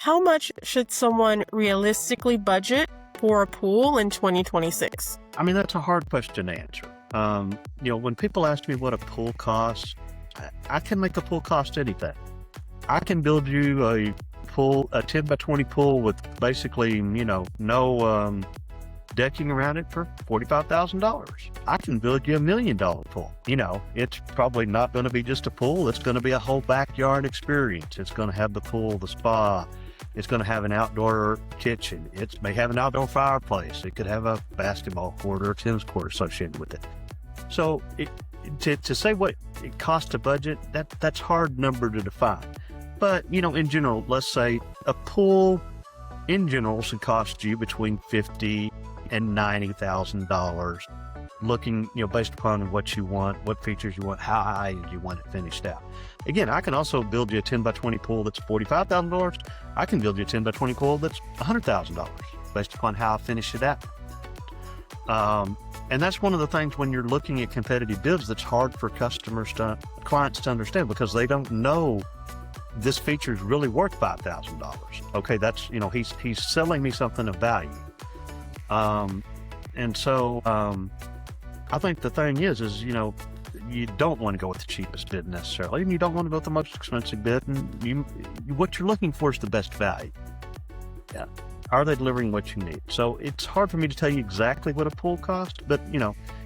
How much should someone realistically budget for a pool in 2026? I mean, that's a hard question to answer. When people ask me what a pool costs, I can make a pool cost anything. I can build you a 10 by 20 pool with basically, no decking around it for $45,000. I can build you $1 million pool. It's probably not going to be just a pool. It's going to be a whole backyard experience. It's going to have the pool, the spa. It's going to have an outdoor kitchen. It may have an outdoor fireplace. It could have a basketball court or a tennis court associated with it. So to say what it costs to budget, that's a hard number to define. But, in general, let's say a pool in general should cost you between $50,000 and $90,000, looking, based upon what you want, what features you want, how high you want it finished out. Again, I can also build you a 10 by 20 pool that's $45,000. I can build you a 10 by 20 pool that's $100,000 based upon how I finish it out. And that's one of the things when you're looking at competitive bids that's hard for clients to understand, because they don't know this feature is really worth $5,000. Okay, that's, he's selling me something of value. And so I think the thing is you don't want to go with the cheapest bid necessarily, and you don't want to go with the most expensive bid. And what you're looking for is the best value. Yeah. Are they delivering what you need? So it's hard for me to tell you exactly what a pool costs, but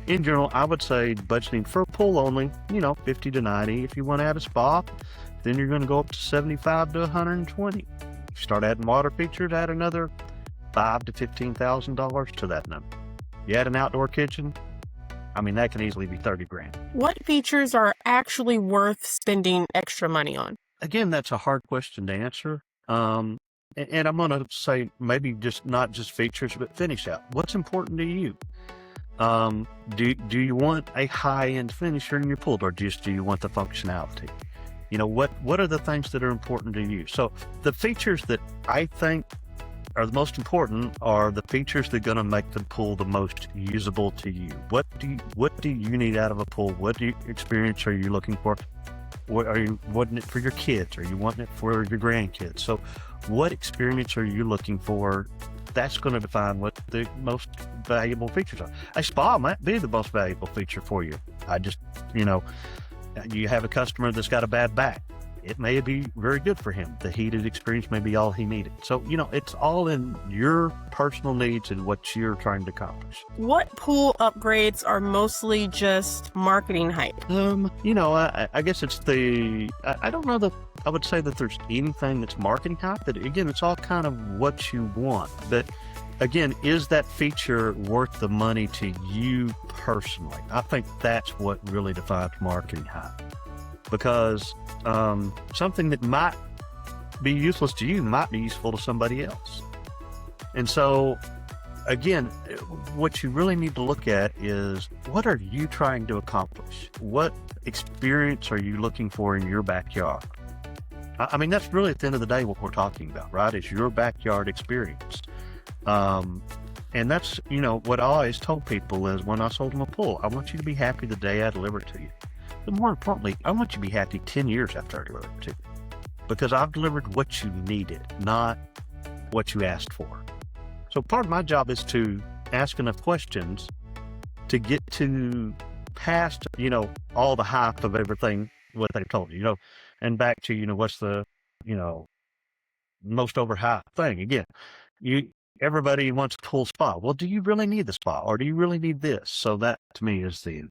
in general, I would say budgeting for a pool only, 50 to 90. If you want to add a spa, then you're going to go up to 75 to 120. If you start adding water features, add another $5,000 to $15,000 to that number. You add an outdoor kitchen, that can easily be $30,000. What features are actually worth spending extra money on? Again, that's a hard question to answer. And I'm going to say maybe not just features, but finish out. What's important to you? Do you want a high-end finisher in your pool, or do you want the functionality? What are the things that are important to you? So the features that I think are the most important are the features that are going to make the pool the most usable to you. What do you need out of a pool? What experience are you looking for? What are you wanting it for your kids? Are you wanting it for your grandkids? So what experience are you looking for? That's going to define what the most valuable features are. A spa might be the most valuable feature for you. You have a customer that's got a bad back. It may be very good for him. The heated experience may be all he needed. So, it's all in your personal needs and what you're trying to accomplish. What pool upgrades are mostly just marketing hype? I guess it's I don't know that I would say that there's anything that's marketing hype. But again, it's all kind of what you want. But again, is that feature worth the money to you personally? I think that's what really defines marketing hype. Because something that might be useless to you might be useful to somebody else. And so, again, what you really need to look at is, what are you trying to accomplish? What experience are you looking for in your backyard? That's really at the end of the day what we're talking about, right? Is your backyard experience. And that's, what I always told people is when I sold them a pool, I want you to be happy the day I deliver it to you. But more importantly, I want you to be happy 10 years after I deliver it to you, because I've delivered what you needed, not what you asked for. So part of my job is to ask enough questions to get to past, all the hype of everything, what they told you, and back to, what's the, most overhyped thing. Again, everybody wants a pool spa. Well, do you really need the spa, or do you really need this? So that to me is the